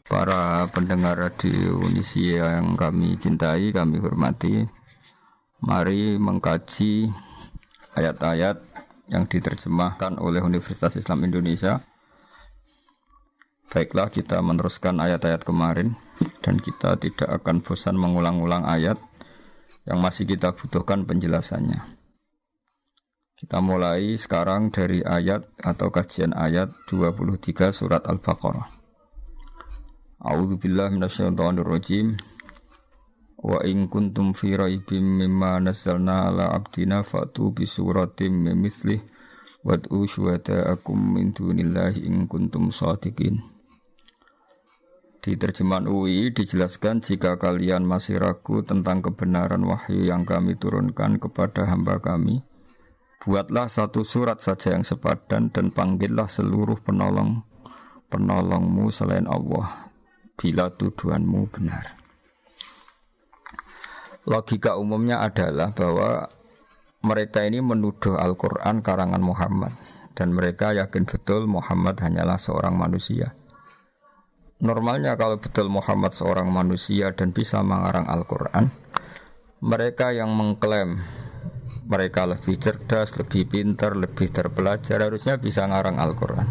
Para pendengar radio Indonesia yang kami cintai, kami hormati, mari mengkaji ayat-ayat yang diterjemahkan oleh Universitas Islam Indonesia. Baiklah, kita meneruskan ayat-ayat kemarin dan kita tidak akan bosan mengulang-ulang ayat yang masih kita butuhkan penjelasannya. Kita mulai sekarang dari ayat atau kajian ayat 23 surat Al-Baqarah. A'udzubillahi minasyaitonirrajim. Wa in kuntum fi raibim mimma nazzalna ala abdina fatu bi suratim min mithlih wad'u syuhada'akum min dunillahi in kuntum shadiqin. Di terjemahan UI dijelaskan, jika kalian masih ragu tentang kebenaran wahyu yang kami turunkan kepada hamba kami, buatlah satu surat saja yang sepadan dan panggillah seluruh penolongmu selain Allah bila tuduhanmu benar. Logika umumnya adalah bahwa mereka ini menuduh Al-Quran karangan Muhammad dan mereka yakin betul Muhammad hanyalah seorang manusia. Normalnya kalau betul Muhammad seorang manusia dan bisa mengarang Al-Quran, mereka yang mengklaim mereka lebih cerdas, lebih pintar, lebih terpelajar harusnya bisa ngarang Al-Quran.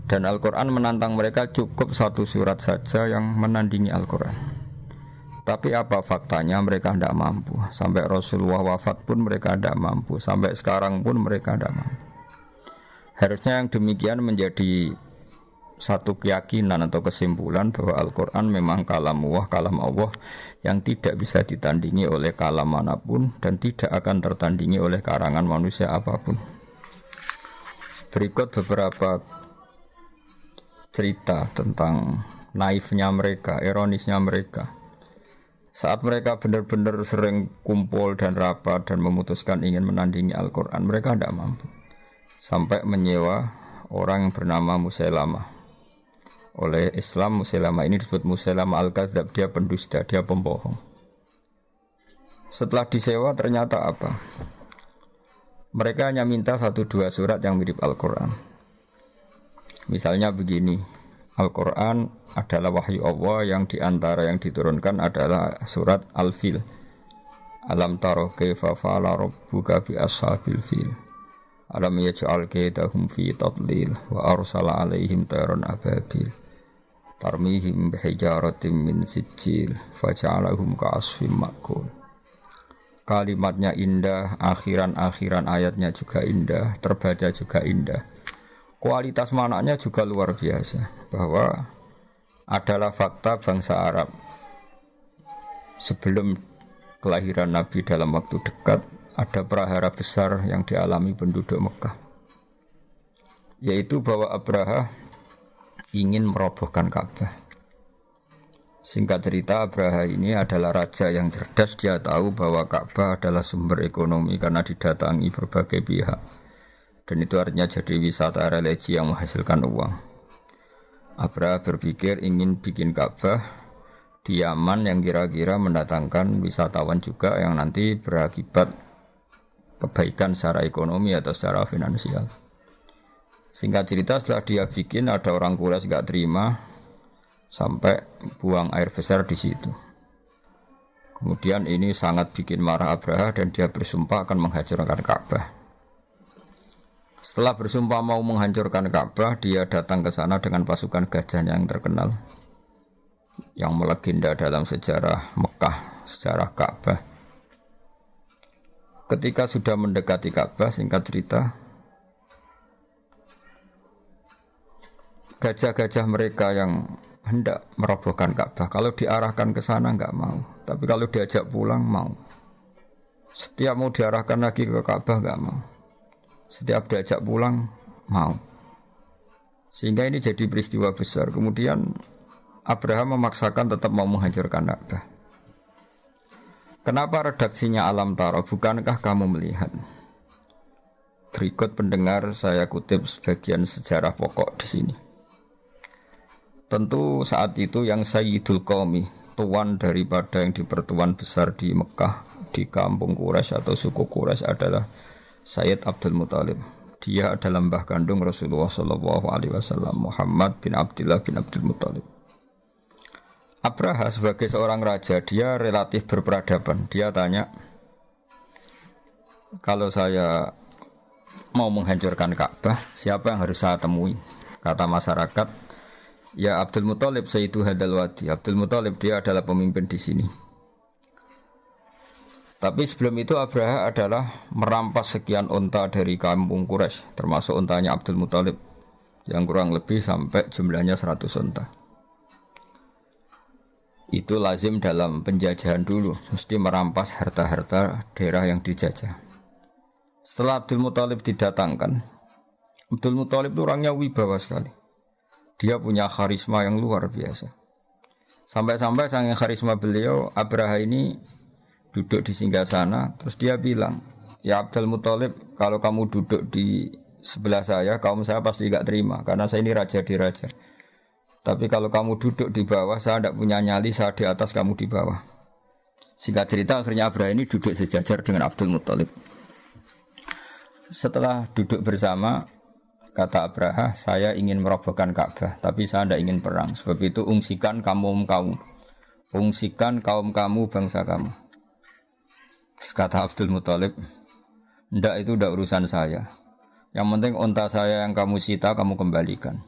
Dan Al-Quran menantang mereka cukup satu surat saja yang menandingi Al-Quran. Tapi apa faktanya? Mereka tidak mampu. Sampai Rasulullah wafat pun mereka tidak mampu. Sampai sekarang pun mereka tidak mampu. Harusnya yang demikian menjadi satu keyakinan atau kesimpulan bahwa Al-Quran memang kalam Allah yang tidak bisa ditandingi oleh kalam manapun dan tidak akan tertandingi oleh karangan manusia apapun. Berikut beberapa cerita tentang naifnya mereka, ironisnya mereka. Saat mereka benar-benar sering kumpul dan rapat dan memutuskan ingin menandingi Al-Quran, mereka tidak mampu. Sampai menyewa orang yang bernama Musailamah. Oleh Islam, Musailamah ini disebut Musailamah Al-Kadzab, dia pendusta, dia pembohong. Setelah disewa ternyata apa? Mereka hanya minta 1-2 surat yang mirip Al-Quran. Misalnya begini, Al-Quran adalah wahyu Allah yang diantara yang diturunkan adalah surat Al-Fil. Alam taro kaifa fa'ala rabbuka bi ashabil fil. Alam yaj'al kaydahum fi tadlil wa arsala 'alaihim tayran ababil. Tarmihim bihijaratin min sijil faja'alahum ka'asfim ma'kul. Kalimatnya indah, akhiran ayatnya juga indah, terbaca juga indah. Kualitas mananya juga luar biasa, bahwa adalah fakta bangsa Arab sebelum kelahiran Nabi dalam waktu dekat ada prahara besar yang dialami penduduk Mekah, yaitu bahwa Abraha ingin merobohkan Ka'bah. Singkat cerita, Abraha ini adalah raja yang cerdas. Dia tahu bahwa Ka'bah adalah sumber ekonomi karena didatangi berbagai pihak. Dan itu artinya jadi wisata religi yang menghasilkan uang. Abraha berpikir ingin bikin Ka'bah di Yaman yang kira-kira mendatangkan wisatawan juga yang nanti berakibat kebaikan secara ekonomi atau secara finansial. Singkat cerita, setelah dia bikin, ada orang Quraisy gak terima sampai buang air besar di situ. Kemudian ini sangat bikin marah Abraha dan dia bersumpah akan menghancurkan Ka'bah. Setelah bersumpah mau menghancurkan Ka'bah, dia datang ke sana dengan pasukan gajahnya yang terkenal, yang melegenda dalam sejarah Mekah, sejarah Ka'bah. Ketika sudah mendekati Ka'bah, singkat cerita, gajah-gajah mereka yang hendak merobohkan Ka'bah, kalau diarahkan ke sana enggak mau, tapi kalau diajak pulang mau. Setiap mau diarahkan lagi ke Ka'bah enggak mau. Setiap diajak pulang mau. Sehingga ini jadi peristiwa besar. Kemudian Abraham memaksakan tetap mau menghancurkan Ka'bah. Kenapa redaksinya alam taro? Bukankah kamu melihat? Berikut pendengar saya kutip sebagian sejarah pokok di sini. Tentu saat itu yang Sayyidul Qaumi, tuan daripada yang dipertuan besar di Mekah, di kampung Quraisy atau suku Quraisy adalah Sayyid Abdul Muthalib. Dia adalah mbah kandung Rasulullah SAW, Muhammad bin Abdullah bin Abdul Muthalib. Abraha sebagai seorang raja, dia relatif berperadaban. Dia tanya, kalau saya mau menghancurkan Ka'bah, siapa yang harus saya temui? Kata masyarakat, ya Abdul Muthalib Sayyidu Hadal Wadi. Abdul Muthalib dia adalah pemimpin di sini. Tapi sebelum itu Abraha adalah merampas sekian unta dari kampung Quraisy, termasuk untanya Abdul Muthalib yang kurang lebih sampai jumlahnya 100 unta. Itu lazim dalam penjajahan dulu, mesti merampas harta-harta daerah yang dijajah. Setelah Abdul Muthalib didatangkan, Abdul Muthalib itu orangnya wibawa sekali. Dia punya karisma yang luar biasa. Sampai-sampai saking karisma beliau, Abraha ini duduk di singgasana, terus dia bilang, ya Abdul Muthalib, kalau kamu duduk di sebelah saya, kaum saya pasti gak terima, karena saya ini raja di raja. Tapi kalau kamu duduk di bawah, saya tidak punya nyali, saya di atas, kamu di bawah. Singkat cerita, akhirnya Abraha ini duduk sejajar dengan Abdul Muthalib. Setelah duduk bersama, kata Abraha, saya ingin merobohkan Ka'bah, tapi saya tidak ingin perang. Sebab itu ungsikan kaum kamu, ungsikan kaum kamu, bangsa kamu. Kata Abdul Muthalib, ndak itu ndak urusan saya. Yang penting unta saya yang kamu sita, kamu kembalikan.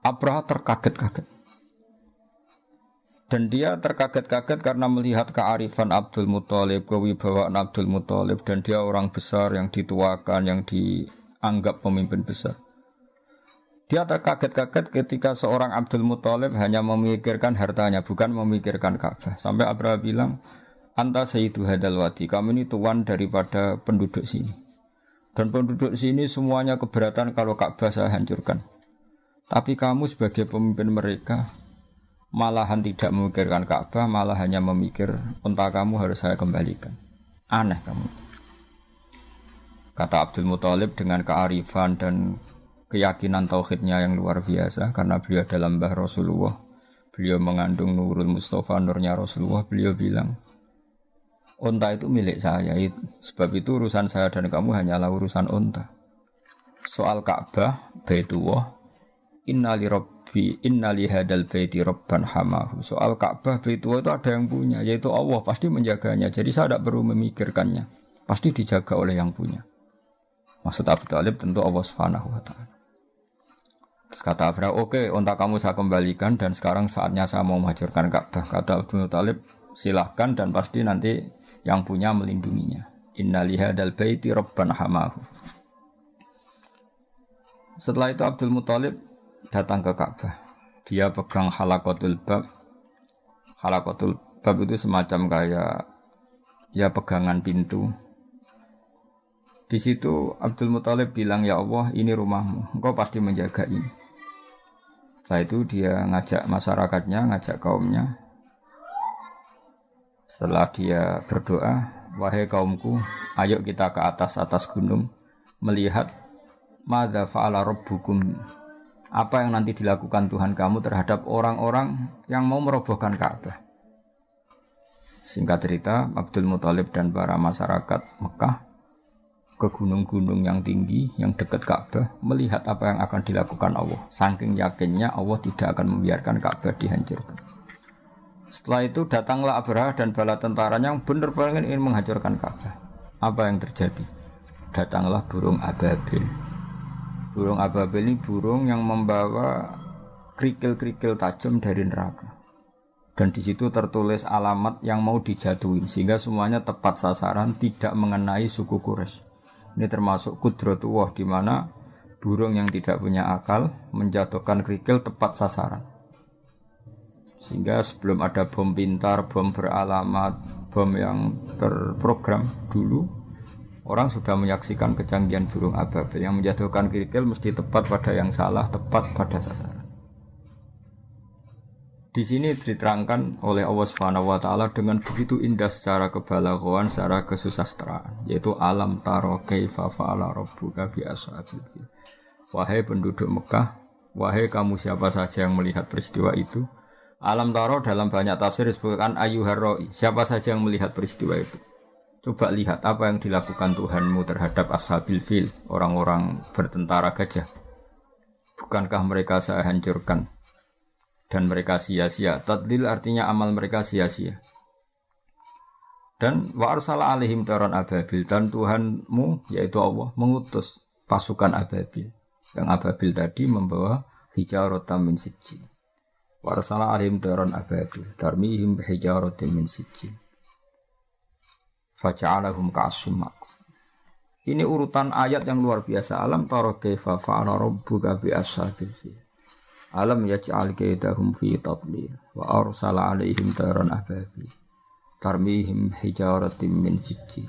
Abraha terkaget-kaget. Dan dia terkaget-kaget karena melihat kearifan Abdul Muthalib, kewibawaan Abdul Muthalib, dan dia orang besar yang dituakan, yang dianggap pemimpin besar. Dia terkaget-kaget ketika seorang Abdul Muthalib hanya memikirkan hartanya, bukan memikirkan Ka'bah. Sampai Abraha bilang, anta sayyidu hadal wadi, kamu ini tuan daripada penduduk sini. Dan penduduk sini semuanya keberatan kalau Ka'bah saya hancurkan. Tapi kamu sebagai pemimpin mereka malahan tidak memikirkan Ka'bah, malah hanya memikir unta kamu harus saya kembalikan. Aneh kamu. Kata Abdul Muthalib dengan kearifan dan keyakinan tauhidnya yang luar biasa, karena beliau adalah mbah Rasulullah, beliau mengandung Nurul Mustafa, nurnya Rasulullah. Beliau bilang, unta itu milik saya, sebab itu urusan saya dan kamu hanyalah urusan unta. Soal Ka'bah, Baitullah, innali rabbi innali hadal baiti rabban hamahu. Soal Ka'bah, Baitullah itu ada yang punya, yaitu Allah, pasti menjaganya. Jadi saya tidak perlu memikirkannya, pasti dijaga oleh yang punya. Maksud Abu Thalib tentu Allah Subhanahu wa taala. Terus kata Abraha, oke, unta kamu saya kembalikan dan sekarang saatnya saya mau menghancurkan Ka'bah. Kata Abu Thalib, silahkan dan pasti nanti yang punya melindunginya. Innali hadal baiti rabban hamahu. Setelah itu Abdul Muthalib datang ke Ka'bah. Dia pegang halaqatul bab. Halaqatul bab itu semacam kayak ya pegangan pintu. Di situ Abdul Muthalib bilang, ya Allah, ini rumahmu, engkau pasti menjaga ini. Setelah itu dia ngajak masyarakatnya, ngajak kaumnya. Setelah dia berdoa, wahai kaumku, ayo kita ke atas gunung melihat madza fa'ala rabbukum, apa yang nanti dilakukan Tuhan kamu terhadap orang-orang yang mau merobohkan Ka'bah. Singkat cerita, Abdul Muthalib dan para masyarakat Mekah ke gunung-gunung yang tinggi yang dekat Ka'bah melihat apa yang akan dilakukan Allah. Saking yakinnya Allah tidak akan membiarkan Ka'bah dihancurkan. Setelah itu datanglah Abraha dan bala tentaranya yang benar-benar ingin menghancurkan Ka'bah. Apa yang terjadi? Datanglah burung ababil. Burung ababil ini burung yang membawa kerikil-kerikil tajam dari neraka. Dan di situ tertulis alamat yang mau dijatuhin sehingga semuanya tepat sasaran, tidak mengenai suku Quraisy. Ini termasuk qudratullah, di mana burung yang tidak punya akal menjatuhkan kerikil tepat sasaran. Sehingga sebelum ada bom pintar, bom beralamat, bom yang terprogram dulu, orang sudah menyaksikan kecanggihan burung ababil yang menjatuhkan kerikil mesti tepat pada yang salah, tepat pada sasaran. Di sini diterangkan oleh Allah Subhanahu wa taala dengan begitu indah secara kebalaghaan, secara kesusastraan, yaitu alam taro kaifa fa'ala rabbuka bi ashabil fil. Wahai penduduk Mekah, wahai kamu siapa saja yang melihat peristiwa itu. Alam taro dalam banyak tafsir disebutkan ayyuhar ra'i, siapa saja yang melihat peristiwa itu. Coba lihat apa yang dilakukan Tuhanmu terhadap ashabil fil, orang-orang bertentara gajah. Bukankah mereka saya hancurkan dan mereka sia-sia. Tadlil artinya amal mereka sia-sia. Dan wa arsala alaihim taron ababil, dan Tuhanmu yaitu Allah mengutus pasukan ababil. Yang ababil tadi membawa hijaratan min sijil. Wa arsala alaihim taron ababil tarmihim bihijaratin min sijil. Faja'alahum ka'asfim ma'kul. Ini urutan ayat yang luar biasa. Alam tara kaifa fa'ala rabbuka bi ashabil fil. Alam yaj'al kaidahum fi tadlil wa arsala alaihim taron ababil tarmihim hijaratin min sijil.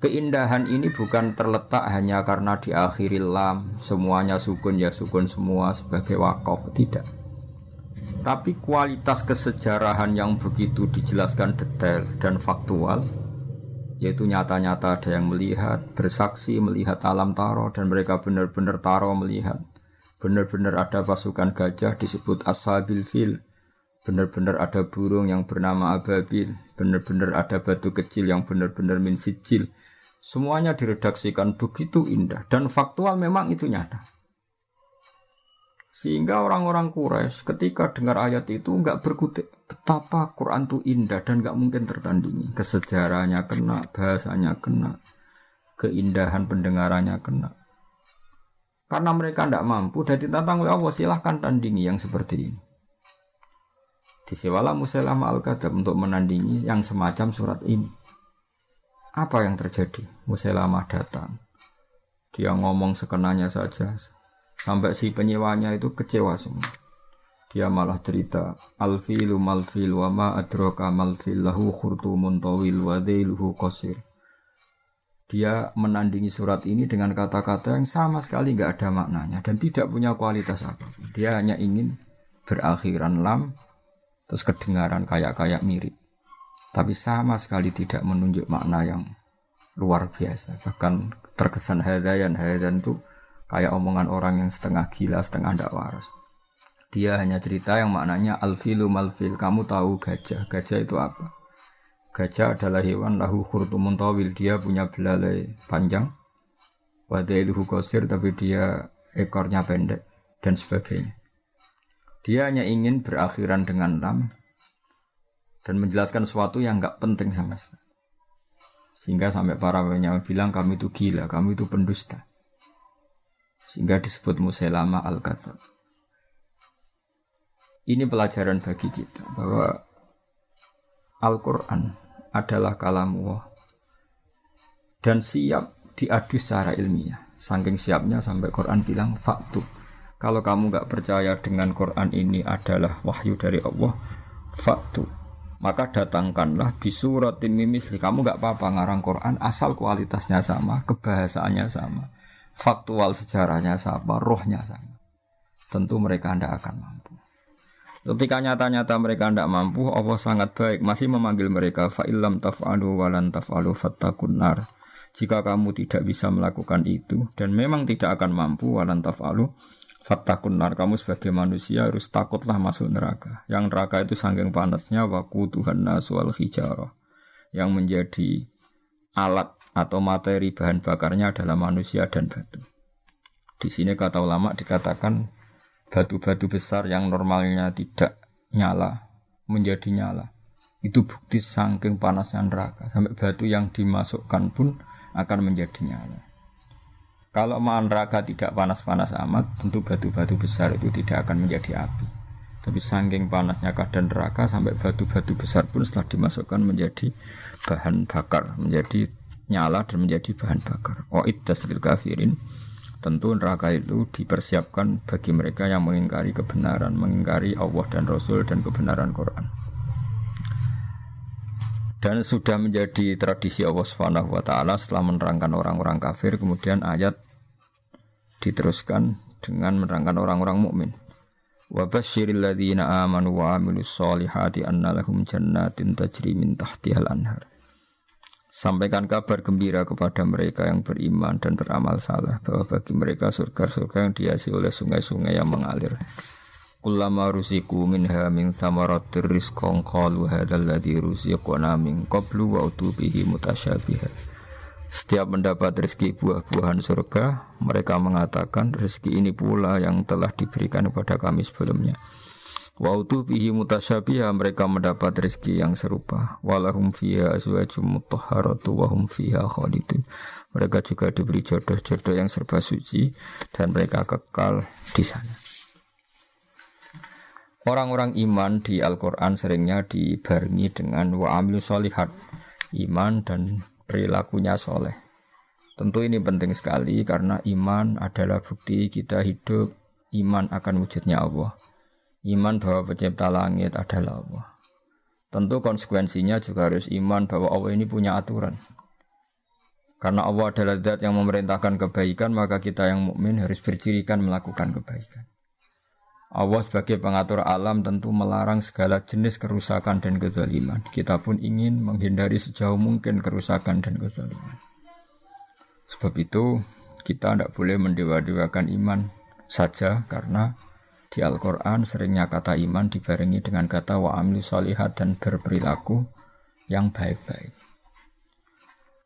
Keindahan ini bukan terletak hanya karena diakhiri lam, semuanya sukun ya sukun semua sebagai waqaf, tidak. Tapi kualitas kesejarahan yang begitu dijelaskan detail dan faktual, yaitu nyata-nyata ada yang melihat, bersaksi melihat alam taro, dan mereka benar-benar taro melihat. Benar-benar ada pasukan gajah disebut ashabil fil. Benar-benar ada burung yang bernama ababil. Benar-benar ada batu kecil yang benar-benar min sijil. Semuanya diredaksikan begitu indah dan faktual, memang itu nyata. Sehingga orang-orang Quraisy ketika dengar ayat itu enggak berkutik. Betapa Quran itu indah dan enggak mungkin tertandingi. Kesejarahnya kena, bahasanya kena, keindahan pendengarannya kena. Karena mereka enggak mampu, dan ditantang oleh Allah, silahkan tandingi yang seperti ini. Disewalah Musailamah Al-Kadzdzab untuk menandingi yang semacam surat ini. Apa yang terjadi? Musailamah datang. Dia ngomong sekenanya saja. Sampai si penyewanya itu kecewa semua. Dia malah cerita, Al-filu mal-fil wa ma adraka mal-fil lahu khurtumun tawil wa dhailuhu qasir. Dia menandingi surat ini dengan kata-kata yang sama sekali enggak ada maknanya dan tidak punya kualitas apa. Dia hanya ingin berakhiran lam, terus kedengaran kayak mirip. Tapi sama sekali tidak menunjuk makna yang luar biasa. Bahkan terkesan hadayan itu kayak omongan orang yang setengah gila, setengah ndak waras. Dia hanya cerita yang maknanya al-filu mal-fil. Kamu tahu gajah. Gajah itu apa? Gajah adalah hewan lahu khurtumun tawil. Dia punya belalai panjang. Wadailuhu qasir, tapi dia ekornya pendek dan sebagainya. Dia hanya ingin berakhiran dengan lam dan menjelaskan sesuatu yang enggak penting sama sekali. Sehingga sampai para ulama bilang kami itu gila, kami itu pendusta. Sehingga disebut Musailamah Al-Kadzdzab. Ini pelajaran bagi kita bahwa Al-Quran adalah kalamullah dan siap diadu secara ilmiah. Saking siapnya sampai Quran bilang faktu. Kalau kamu enggak percaya dengan Quran ini adalah wahyu dari Allah, faktu, maka datangkanlah bisuratin mimisli. Kamu enggak apa-apa ngarang Quran asal kualitasnya sama, kebahasaannya sama, faktual sejarahnya sama, rohnya sama. Tentu mereka tidak akan mampu. Ketika nyata-nyata mereka tidak mampu, Allah sangat baik masih memanggil mereka, fa illam taf'alu wa lan taf'alu fattaqun nar. Jika kamu tidak bisa melakukan itu dan memang tidak akan mampu, wa lan taf'alu fattaqun nar, kamu sebagai manusia harus takutlah masuk neraka. Yang neraka itu saking panasnya, waquduhan nas wal hijarah. Yang menjadi alat atau materi bahan bakarnya adalah manusia dan batu. Di sini kata ulama dikatakan batu-batu besar yang normalnya tidak nyala menjadi nyala. Itu bukti saking panasnya neraka. Sampai batu yang dimasukkan pun akan menjadi nyala. Kalau neraka tidak panas-panas amat, tentu batu-batu besar itu tidak akan menjadi api. Tapi saking panasnya keadaan neraka sampai batu-batu besar pun setelah dimasukkan menjadi bahan bakar, menjadi nyala dan menjadi bahan bakar. Wa'iddas lil kafirin. Tentu neraka itu dipersiapkan bagi mereka yang mengingkari kebenaran, mengingkari Allah dan Rasul dan kebenaran Quran. Dan sudah menjadi tradisi Allah Subhanahu wa taala setelah menerangkan orang-orang kafir, kemudian ayat diteruskan dengan menerangkan orang-orang mukmin. Wa basyiril ladzina amanu wa amilus solihati anna lahum jannatin tajri min tahtihal anhar. Sampaikan kabar gembira kepada mereka yang beriman dan beramal saleh bahwa bagi mereka surga-surga yang dihiasi oleh sungai-sungai yang mengalir. Kullama rusiku minha min thamaratir rizqan qalu hadzal ladzi rusiqna min qablu wa utubihi mutasyabiha. Setiap mendapat rezeki buah-buahan surga, mereka mengatakan rezeki ini pula yang telah diberikan kepada kami sebelumnya. Wa utu bihi mutasyabiha, mereka mendapat rezeki yang serupa. Walahum fiha azwajum mutahharatu wa hum fiha khalidun. Mereka juga diberi jodoh-jodoh yang serba suci dan mereka kekal di sana. Orang-orang iman di Al-Qur'an seringnya dibarengi dengan wa amilu sholihat, iman dan perilakunya soleh. Tentu ini penting sekali karena iman adalah bukti kita hidup, iman akan wujudnya Allah. Iman bahwa pencipta langit adalah Allah. Tentu konsekuensinya juga harus iman bahwa Allah ini punya aturan. Karena Allah adalah zat yang memerintahkan kebaikan, maka kita yang mukmin harus bercirikan melakukan kebaikan. Allah sebagai pengatur alam tentu melarang segala jenis kerusakan dan kezaliman. Kita pun ingin menghindari sejauh mungkin kerusakan dan kezaliman. Sebab itu kita tidak boleh mendewa-dewakan iman saja karena di Al-Quran seringnya kata iman dibarengi dengan kata wa amilu sholihat dan berperilaku yang baik-baik.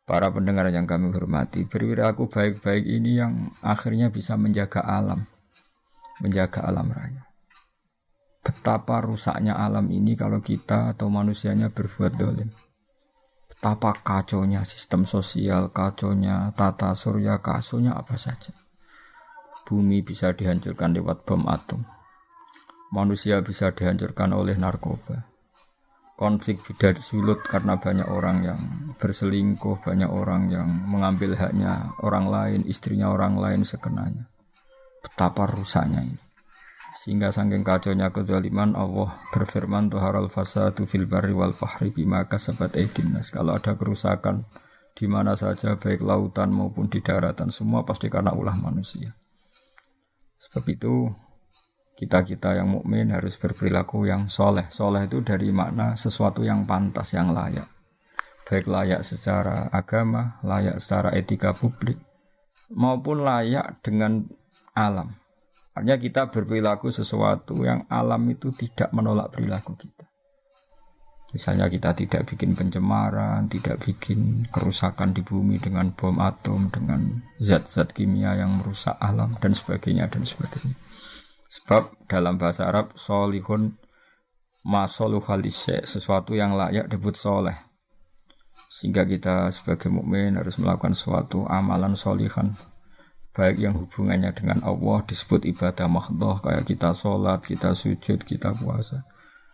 Para pendengar yang kami hormati, perilaku baik-baik ini yang akhirnya bisa menjaga alam raya. Betapa rusaknya alam ini kalau kita atau manusianya berbuat dolim. Betapa kacaunya sistem sosial, kacaunya tata surya, kacaunya apa saja. Bumi bisa dihancurkan lewat bom atom. Manusia bisa dihancurkan oleh narkoba. Konflik sudah disulut karena banyak orang yang berselingkuh, banyak orang yang mengambil haknya orang lain, istrinya orang lain sekenanya. Betapa rusaknya ini. Sehingga saking kacaunya kezaliman, Allah berfirman tuharal fasadu fil barri wal bahri bima kasabat aydin nas. Kalau ada kerusakan di mana saja, baik lautan maupun di daratan, semua pasti karena ulah manusia. Sebab itu kita yang mukmin harus berperilaku yang soleh. Soleh itu dari makna sesuatu yang pantas, yang layak. Baik layak secara agama, layak secara etika publik, maupun layak dengan alam. Artinya kita berperilaku sesuatu yang alam itu tidak menolak perilaku kita. Misalnya kita tidak bikin pencemaran, tidak bikin kerusakan di bumi dengan bom atom, dengan zat-zat kimia yang merusak alam, dan sebagainya, dan sebagainya. Sebab dalam bahasa Arab solihun masoluhalisye, sesuatu yang layak disebut soleh. Sehingga kita sebagai mukmin harus melakukan suatu amalan solihan, baik yang hubungannya dengan Allah disebut ibadah mahdhah, kayak kita sholat, kita sujud, kita puasa,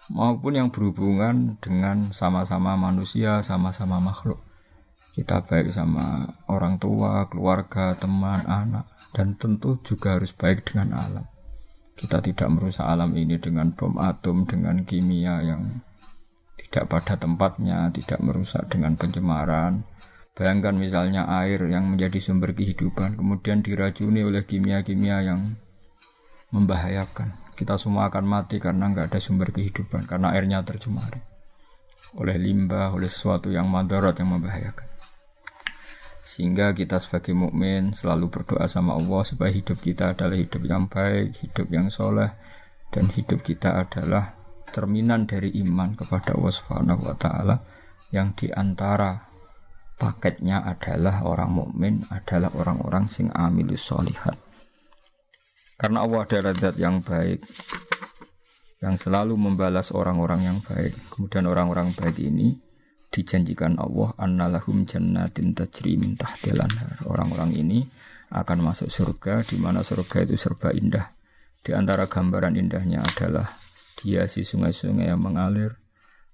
maupun yang berhubungan dengan sama-sama manusia, sama-sama makhluk. Kita baik sama orang tua, keluarga, teman, anak, dan tentu juga harus baik dengan alam. Kita tidak merusak alam ini dengan bom atom, dengan kimia yang tidak pada tempatnya, tidak merusak dengan pencemaran. Bayangkan misalnya air yang menjadi sumber kehidupan, kemudian diracuni oleh kimia-kimia yang membahayakan. Kita semua akan mati karena nggak ada sumber kehidupan, karena airnya tercemar oleh limbah, oleh sesuatu yang madarat, yang membahayakan. Sehingga kita sebagai mukmin selalu berdoa sama Allah supaya hidup kita adalah hidup yang baik, hidup yang soleh, dan hidup kita adalah cerminan dari iman kepada Allah Subhanahu wa taala, yang diantara paketnya adalah orang mukmin adalah orang-orang sing amilus sholihat. Karena Allah adalah zat yang baik, yang selalu membalas orang-orang yang baik. Kemudian orang-orang baik ini dijanjikan Allah annalahum jannatin tajri min tahtil anhar. Orang-orang ini akan masuk surga, di mana surga itu serba indah. Di antara gambaran indahnya adalah dihiasi sungai-sungai yang mengalir,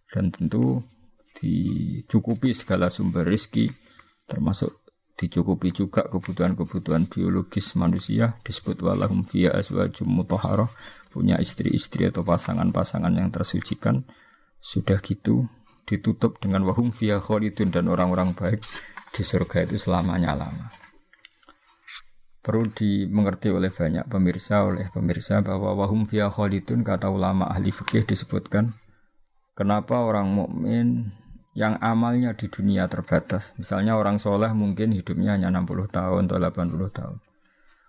dan tentu dicukupi segala sumber rezeki, termasuk dicukupi juga kebutuhan-kebutuhan biologis manusia. Disebut walahum fiha azwajum mutahharah, punya istri-istri atau pasangan-pasangan yang tersucikan. Sudah gitu ditutup dengan wahum fiha khalidun, dan orang-orang baik di surga itu selamanya lama. Perlu dimengerti oleh banyak pemirsa bahwa wahum fiha khalidun, kata ulama ahli fikih disebutkan kenapa orang mukmin yang amalnya di dunia terbatas. Misalnya orang soleh mungkin hidupnya hanya 60 tahun atau 80 tahun.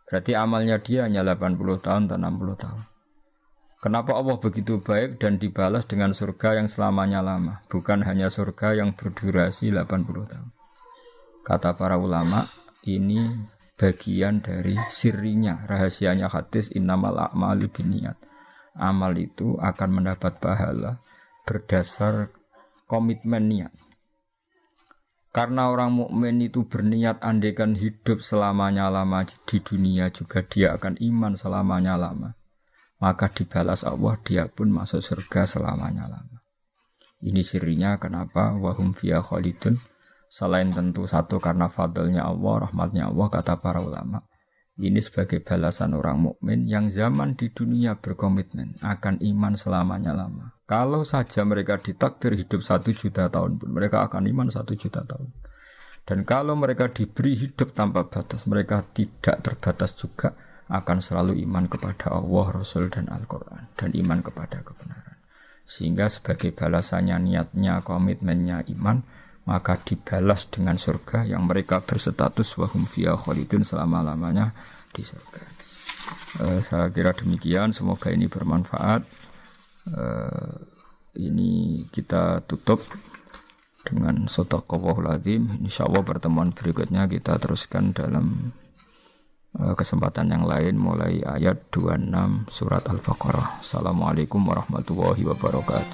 Berarti amalnya dia hanya 80 tahun atau 60 tahun. Kenapa Allah begitu baik dan dibalas dengan surga yang selamanya lama, bukan hanya surga yang berdurasi 80 tahun? Kata para ulama, ini bagian dari sirrinya, rahasianya hadis innamal a'malu binniyat. amal itu akan mendapat pahala berdasar komitmen niat. Karena orang mukmin itu berniat andaikan hidup selamanya-lama di dunia juga dia akan iman selamanya-lama. Maka dibalas Allah, dia pun masuk surga selamanya-lama. Ini sirinya kenapa wahum fiha khalidun. Selain tentu satu karena fadlnya Allah, rahmatnya Allah, kata para ulama. Ini sebagai balasan orang mukmin yang zaman di dunia berkomitmen akan iman selamanya-lama. Kalau saja mereka ditakdir hidup 1 juta tahun pun, mereka akan iman 1 juta tahun. Dan kalau mereka diberi hidup tanpa batas, mereka tidak terbatas juga akan selalu iman kepada Allah, Rasul, dan Al-Quran. Dan iman kepada kebenaran. Sehingga sebagai balasannya, niatnya, komitmennya iman, maka dibalas dengan surga yang mereka berstatus wahum fiha khalidun selama-lamanya di surga. Saya kira demikian, semoga ini bermanfaat. Ini kita tutup dengan shadaqallahul azim. Insyaallah pertemuan berikutnya kita teruskan dalam kesempatan yang lain mulai ayat 26 surat Al-Baqarah. Assalamualaikum warahmatullahi wabarakatuh.